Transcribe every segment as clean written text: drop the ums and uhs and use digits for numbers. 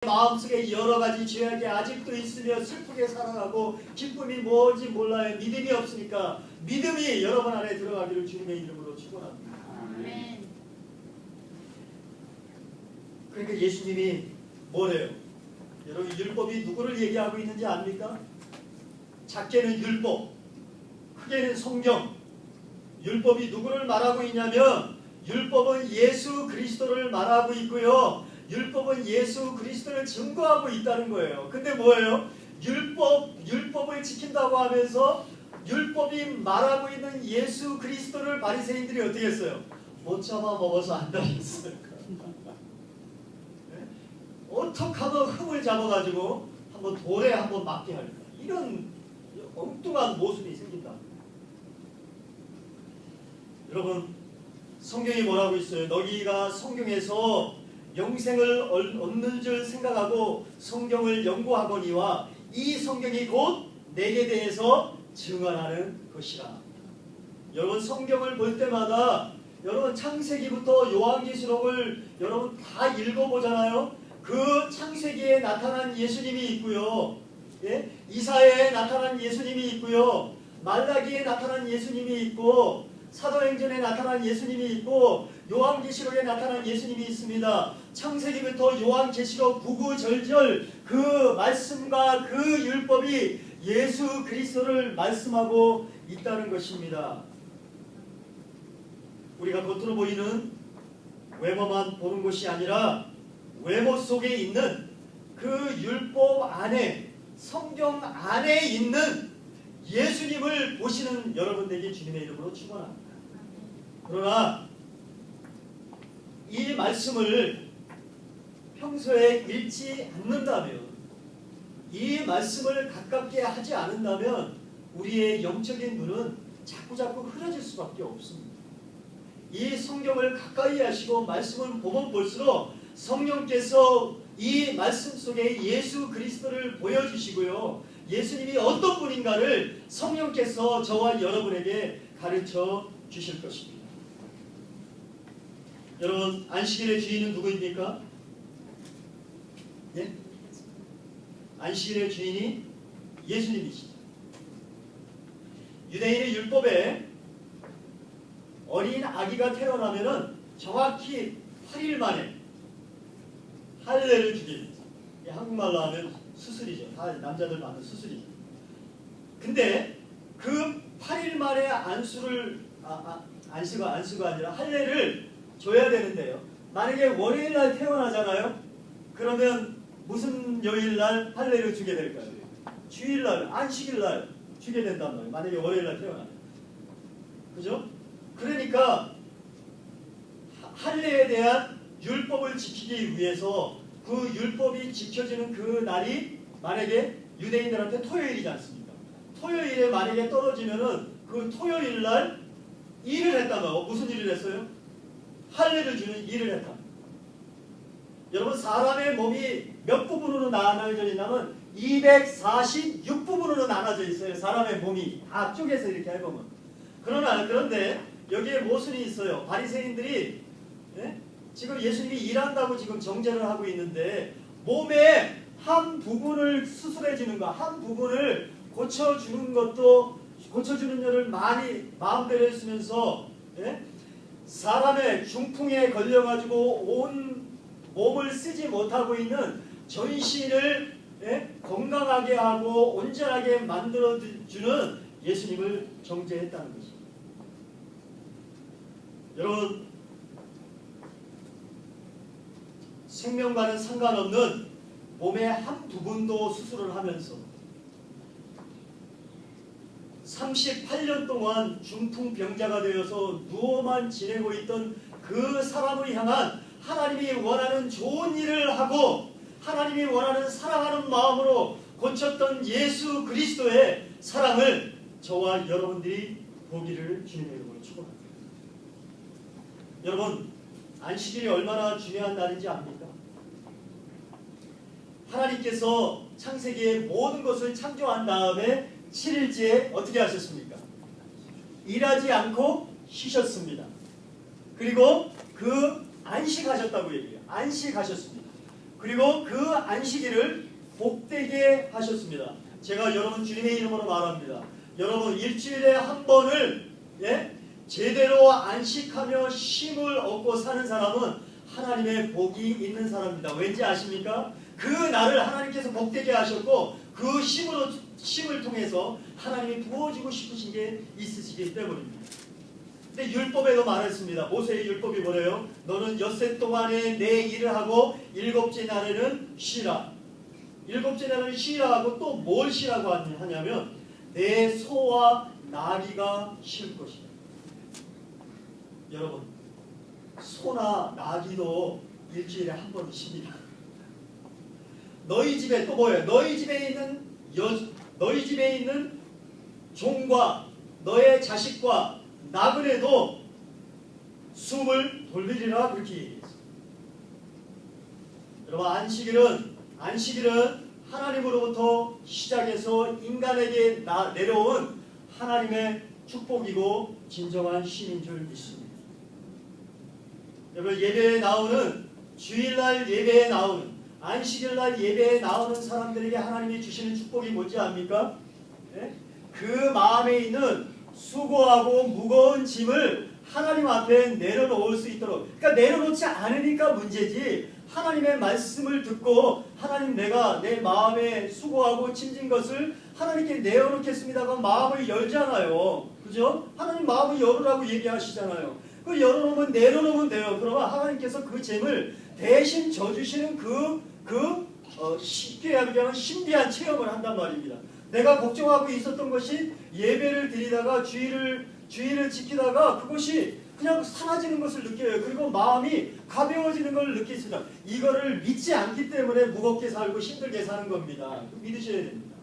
마음속에 여러 가지 죄악이 아직도 있으며 슬프게 살아가고 기쁨이 뭔지 몰라요. 믿음이 없으니까 믿음이 여러분 안에 들어가기를 주님의 이름으로 축원합니다. 아멘. 그러니까 예수님이 뭐래요? 여러분 율법이 누구를 얘기하고 있는지 압니까? 작게는 율법, 크게는 성경. 율법이 누구를 말하고 있냐면 율법은 예수 그리스도를 말하고 있고요. 율법은 예수 그리스도를 증거하고 있다는 거예요. 근데 뭐예요? 율법을 지킨다고 하면서 율법이 말하고 있는 예수 그리스도를 바리새인들이 어떻게 했어요? 못 잡아 먹어서 안다했어요. 네? 어떻게 하면 흠을 잡아가지고 한번 돌에 한번 맞게 할까? 이런 엉뚱한 모습이 생긴다. 여러분 성경이 뭐라고 있어요? 너희가 성경에서 영생을 얻는 줄 생각하고 성경을 연구하거니와 이 성경이 곧 내게 대해서 증언하는 것이라. 여러분 성경을 볼 때마다 여러분 창세기부터 요한계시록을 여러분 다 읽어보잖아요. 그 창세기에 나타난 예수님이 있고요. 예? 이사야에 나타난 예수님이 있고요. 말라기에 나타난 예수님이 있고 사도행전에 나타난 예수님이 있고 요한계시록에 나타난 예수님이 있습니다. 창세기부터 요한계시록 구구절절 그 말씀과 그 율법이 예수 그리스도를 말씀하고 있다는 것입니다. 우리가 겉으로 보이는 외모만 보는 것이 아니라 외모 속에 있는 그 율법 안에 성경 안에 있는 예수님을 보시는 여러분에게 주님의 이름으로 축원합니다. 그러나 이 말씀을 평소에 읽지 않는다면, 이 말씀을 가깝게 하지 않는다면 우리의 영적인 눈은 자꾸자꾸 흐려질 수밖에 없습니다. 이 성경을 가까이 하시고 말씀을 보면 볼수록 성령께서 이 말씀 속에 예수 그리스도를 보여주시고요. 예수님이 어떤 분인가를 성령께서 저와 여러분에게 가르쳐 주실 것입니다. 여러분 안식일의 주인은 누구입니까? 예? 안식일의 주인이 예수님이시죠. 유대인의 율법에 어린 아기가 태어나면은 정확히 8일 만에 할례를 주게 됩니다. 한국말로 하면 수술이죠. 다 남자들 많은 수술이죠. 근데 그 8일 만에 안수가 아니라 할례를 줘야 되는데요. 만약에 월요일날 태어나잖아요. 그러면 무슨 요일날 할례를 주게 될까요? 주일날, 안식일날 주게 된단 말이에요. 만약에 월요일날 태어나면. 그죠? 그러니까 할례에 대한 율법을 지키기 위해서 그 율법이 지켜지는 그 날이 만약에 유대인들한테 토요일이지 않습니까? 토요일에 만약에 떨어지면은 그 토요일날 일을 했다면 무슨 일을 했어요? 할례를 주는 일을 했다. 여러분 사람의 몸이 몇 부분으로 나눠져 있냐면 246부분으로 나눠져 있어요. 사람의 몸이 다 쪼개서 이렇게 해보면. 그런데 여기에 모순이 있어요. 바리새인들이 지금 예수님이 일한다고 지금 정죄를 하고 있는데 몸의 한 부분을 수술해 주는 거, 한 부분을 고쳐주는 것도 고쳐주는 일을 많이 마음대로 했으면서 사람의 중풍에 걸려가지고 온 몸을 쓰지 못하고 있는 전신을 건강하게 하고 온전하게 만들어주는 예수님을 정죄했다는 것입니다. 여러분 생명과는 상관없는 몸의 한 부분도 수술을 하면서 38년 동안 중풍병자가 되어서 누워만 지내고 있던 그 사람을 향한 하나님이 원하는 좋은 일을 하고 하나님이 원하는 사랑하는 마음으로 고쳤던 예수 그리스도의 사랑을 저와 여러분들이 보기를 주님의 이름으로 축원합니다. 여러분 안식일이 얼마나 중요한 날인지 압니까? 하나님께서 창세기의 모든 것을 창조한 다음에 7일째에 어떻게 하셨습니까? 일하지 않고 쉬셨습니다. 그리고 그 안식하셨다고 얘기해요. 안식하셨습니다. 그리고 그 안식일을 복되게 하셨습니다. 제가 여러분 주님의 이름으로 말합니다. 여러분 일주일에 한 번을 제대로 안식하며 쉼을 얻고 사는 사람은 하나님의 복이 있는 사람입니다. 왠지 아십니까? 그 날을 하나님께서 복되게 하셨고 그 쉼을 통해서 하나님이 부어주고 싶으신 게 있으시기 때문입니다. 근데 율법에도 말했습니다. 모세의 율법이 뭐래요? 너는 엿새 동안에 내 일을 하고 일곱째 날에는 쉬라. 일곱째 날에는 쉬라 하고 또 뭘 쉬라고 하냐면 내 소와 나귀가 쉴 것이다. 여러분, 소나 나귀도 일주일에 한 번은 쉽니다. 너희 집에 또 뭐예요? 너희 집에 있는 종과 너의 자식과 나그네도 숨을 돌리리라 그렇게 얘기했어요. 여러분, 안식일은 하나님으로부터 시작해서 인간에게 내려온 하나님의 축복이고 진정한 쉼인 줄 믿습니다. 여러분, 예배에 나오는 주일날 예배에 나오는 안식일날 예배에 나오는 사람들에게 하나님이 주시는 축복이 뭔지 압니까? 그 마음에 있는 수고하고 무거운 짐을 하나님 앞에 내려놓을 수 있도록, 그러니까 내려놓지 않으니까 문제지, 하나님의 말씀을 듣고 하나님 내가 내 마음에 수고하고 짐진 것을 하나님께 내어놓겠습니다. 그럼 마음을 열잖아요. 그죠? 하나님 마음을 열으라고 얘기하시잖아요. 그 열어놓으면 내려놓으면 돼요. 그러면 하나님께서 그 짐을 대신 져주시는 쉽게 얘기하면 신비한 체험을 한단 말입니다. 내가 걱정하고 있었던 것이 예배를 드리다가 주일을 지키다가 그것이 그냥 사라지는 것을 느껴요. 그리고 마음이 가벼워지는 걸 느끼습니다. 이거를 믿지 않기 때문에 무겁게 살고 힘들게 사는 겁니다. 믿으셔야 됩니다.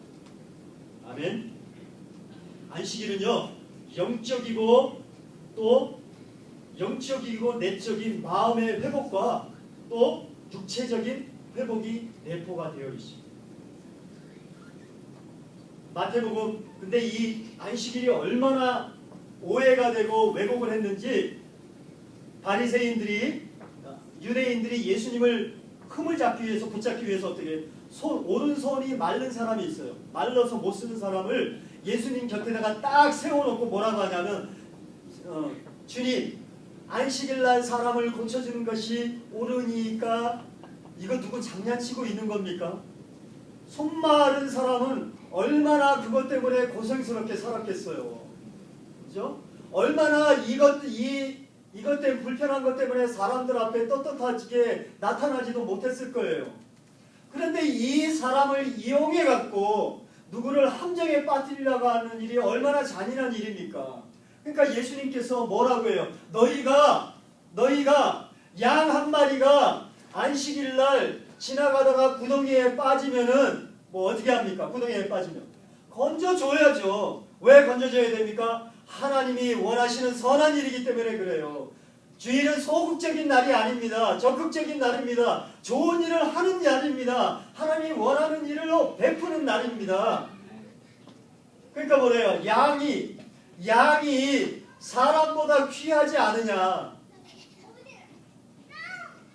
아멘. 안식일은요, 영적이고 내적인 마음의 회복과 또 육체적인 회복이 내포가 되어 있습니다. 마태복음, 근데 이 안식일이 얼마나 오해가 되고 왜곡을 했는지 바리새인들이, 유대인들이 예수님을 붙잡기 위해서 어떻게 오른손이 마른 사람이 있어요. 말라서 못 쓰는 사람을 예수님 곁에다가 딱 세워놓고 뭐라고 하냐면 주님, 안식일날 사람을 고쳐주는 것이 옳으니까 이거 누구 장난치고 있는 겁니까? 손 마른 사람은 얼마나 그것 때문에 고생스럽게 살았겠어요. 그죠? 얼마나 이것 때문에 불편한 것 때문에 사람들 앞에 떳떳하게 나타나지도 못했을 거예요. 그런데 이 사람을 이용해 갖고 누구를 함정에 빠뜨리려고 하는 일이 얼마나 잔인한 일입니까? 그러니까 예수님께서 뭐라고 해요? 너희가 양 한 마리가 안식일날 지나가다가 구덩이에 빠지면은 뭐 어떻게 합니까? 구덩이에 빠지면 건져줘야죠. 왜 건져줘야 됩니까? 하나님이 원하시는 선한 일이기 때문에 그래요. 주일은 소극적인 날이 아닙니다. 적극적인 날입니다. 좋은 일을 하는 날입니다. 하나님이 원하는 일을 베푸는 날입니다. 그러니까 뭐래요? 양이 사람보다 귀하지 않으냐?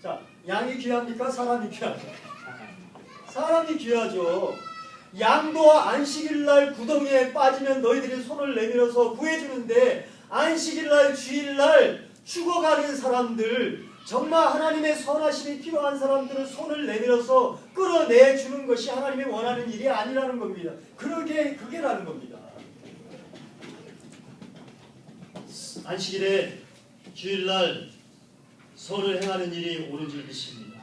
자, 양이 귀합니까? 사람이 귀합니까? 사람이 귀하죠. 양도 안식일날 구덩이에 빠지면 너희들이 손을 내밀어서 구해주는데 안식일날 주일날 죽어가는 사람들, 정말 하나님의 선하심이 필요한 사람들은 손을 내밀어서 끌어내주는 것이 하나님이 원하는 일이 아니라는 겁니다. 그게라는 겁니다. 안식일에 주일날 선을 행하는 일이 옳은 줄 믿습니다.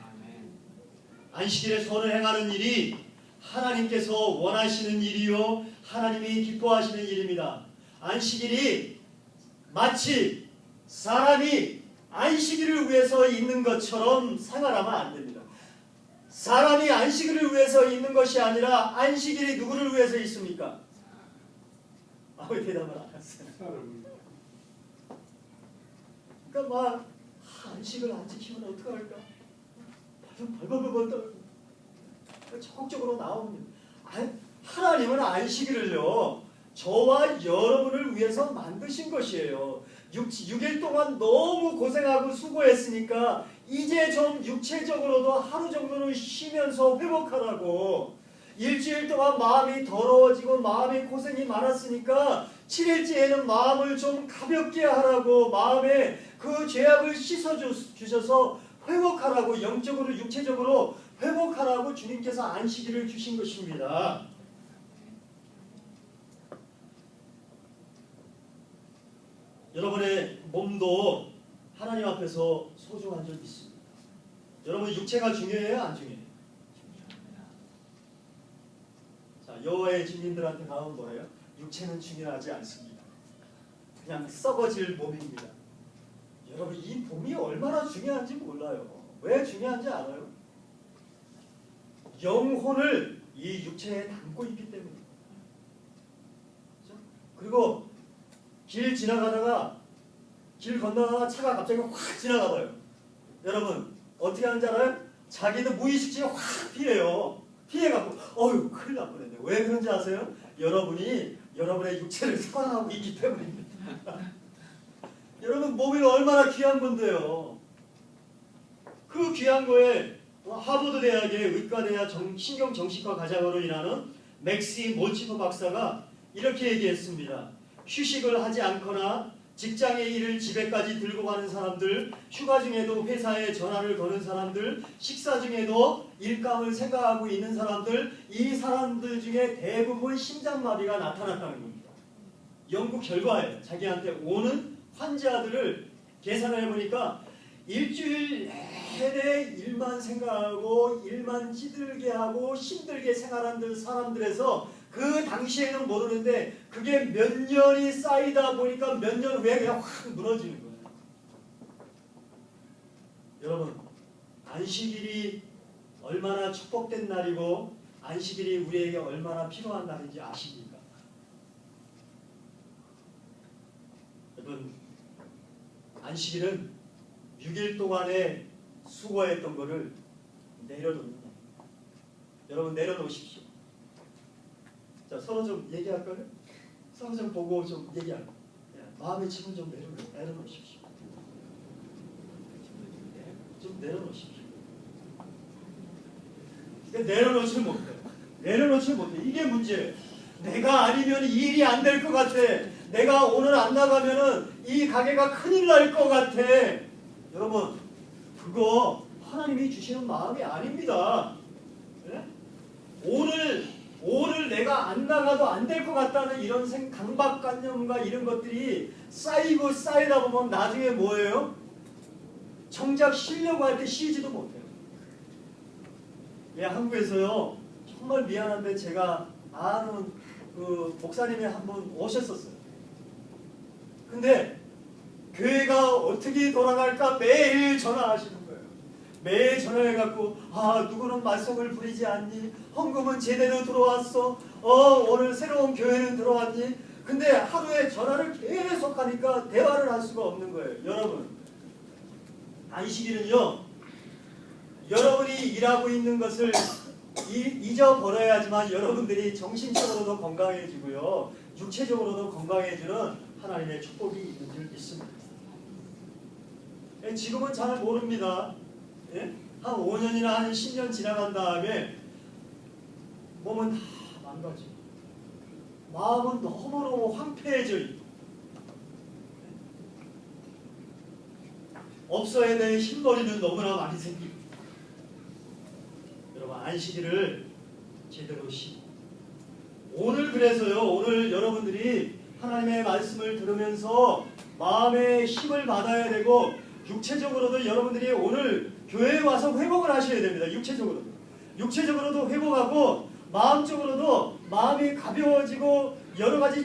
안식일에 선을 행하는 일이 하나님께서 원하시는 일이요 하나님이 기뻐하시는 일입니다. 안식일이 마치 사람이 안식일을 위해서 있는 것처럼 생활하면 안 됩니다. 사람이 안식일을 위해서 있는 것이 아니라 안식일이 누구를 위해서 있습니까? 왜 대답을 안 하세요? 그러니까 안식을 안 지키면 어떡할까? 벌벌벌벌 떨고 적극적으로 나옵니다. 하나님은 안식일을요 저와 여러분을 위해서 만드신 것이에요. 6일 동안 너무 고생하고 수고했으니까 이제 좀 육체적으로도 하루 정도는 쉬면서 회복하라고. 일주일 동안 마음이 더러워지고 마음이 고생이 많았으니까 7일째에는 마음을 좀 가볍게 하라고, 마음에 그 죄악을 씻어주셔서 회복하라고, 영적으로 육체적으로 회복하라고 주님께서 안식일을 주신 것입니다. 여러분의 몸도 하나님 앞에서 소중한 점 있습니다. 여러분 육체가 중요해요? 안 중요해요? 자, 여호와의 주님들한테 나온 뭐예요? 육체는 중요하지 않습니다. 그냥 썩어질 몸입니다. 여러분 이 몸이 얼마나 중요한지 몰라요. 왜 중요한지 알아요? 영혼을 이 육체에 담고 있기 때문입니다. 그리고 길 건너다가 차가 갑자기 확 지나가봐요. 여러분 어떻게 하는지 알아요? 자기도 무의식중에 확 피해요. 피해갖고 어휴 큰일 날 뻔했네. 왜 그런지 아세요? 여러분이 여러분의 육체를 사랑하고 있기 때문입니다. 여러분 몸이 얼마나 귀한 건데요. 그 귀한 거에 하버드 대학의 의과대학 신경정신과 과장으로 일하는 맥시 모치프 박사가 이렇게 얘기했습니다. 휴식을 하지 않거나 직장의 일을 집에까지 들고 가는 사람들, 휴가 중에도 회사에 전화를 거는 사람들, 식사 중에도 일감을 생각하고 있는 사람들, 이 사람들 중에 대부분 심장마비가 나타났다는 겁니다. 연구 결과예요. 자기한테 오는 환자들을 계산을 해보니까 일주일 내내 일만 생각하고 일만 찌들게 하고 힘들게 생활하는 사람들에서 그 당시에는 모르는데 그게 몇 년이 쌓이다 보니까 몇 년 후에 그냥 확 무너지는 거예요. 여러분 안식일이 얼마나 축복된 날이고 안식일이 우리에게 얼마나 필요한 날인지 아십니까? 여러분 안식일은 6일 동안에 수고했던 거를 내려놓는다. 여러분 내려놓으십시오. 자, 서로 좀 얘기할까요? 서로 좀 보고 좀 얘기할까요? 마음의 짐을 좀 내려놓으십시오. 좀 내려놓으십시오. 내려놓지 못해요. 내려놓지 못해요. 이게 문제예요. 내가 아니면 이 일이 안 될 것 같아. 내가 오늘 안 나가면은 이 가게가 큰일 날 것 같아. 여러분 그거 하나님이 주시는 마음이 아닙니다. 네? 오늘 내가 안 나가도 안 될 것 같다는 이런 강박관념과 이런 것들이 쌓이고 쌓이다 보면 나중에 뭐예요? 정작 쉬려고 할 때 쉬지도 못해요. 예, 한국에서요 정말 미안한데 제가 아는 그 목사님이 한 분 오셨었어요. 근데 교회가 어떻게 돌아갈까 매일 전화하시는 거예요. 매일 전화해갖고 누구는 말썽을 부리지 않니? 헌금은 제대로 들어왔어? 오늘 새로운 교회는 들어왔니? 근데 하루에 전화를 계속 하니까 대화를 할 수가 없는 거예요. 여러분 안식일은요 여러분이 일하고 있는 것을 잊어버려야지만 여러분들이 정신적으로도 건강해지고요 육체적으로도 건강해지는 하나님의 축복이 있는 줄 믿습니다. 지금은 잘 모릅니다. 예? 한 5년이나 한 10년 지나간 다음에 몸은 다 망가지고 마음은 너무너무 황폐해져 있고 없어야 될 흰머리는 너무나 많이 생기고 여러분 안식일을 제대로 쉬고 오늘 그래서요 오늘 여러분들이 하나님의 말씀을 들으면서 마음의 힘을 받아야 되고 육체적으로도 여러분들이 오늘 교회에 와서 회복을 하셔야 됩니다. 육체적으로도 회복하고 마음적으로도 마음이 가벼워지고 여러 가지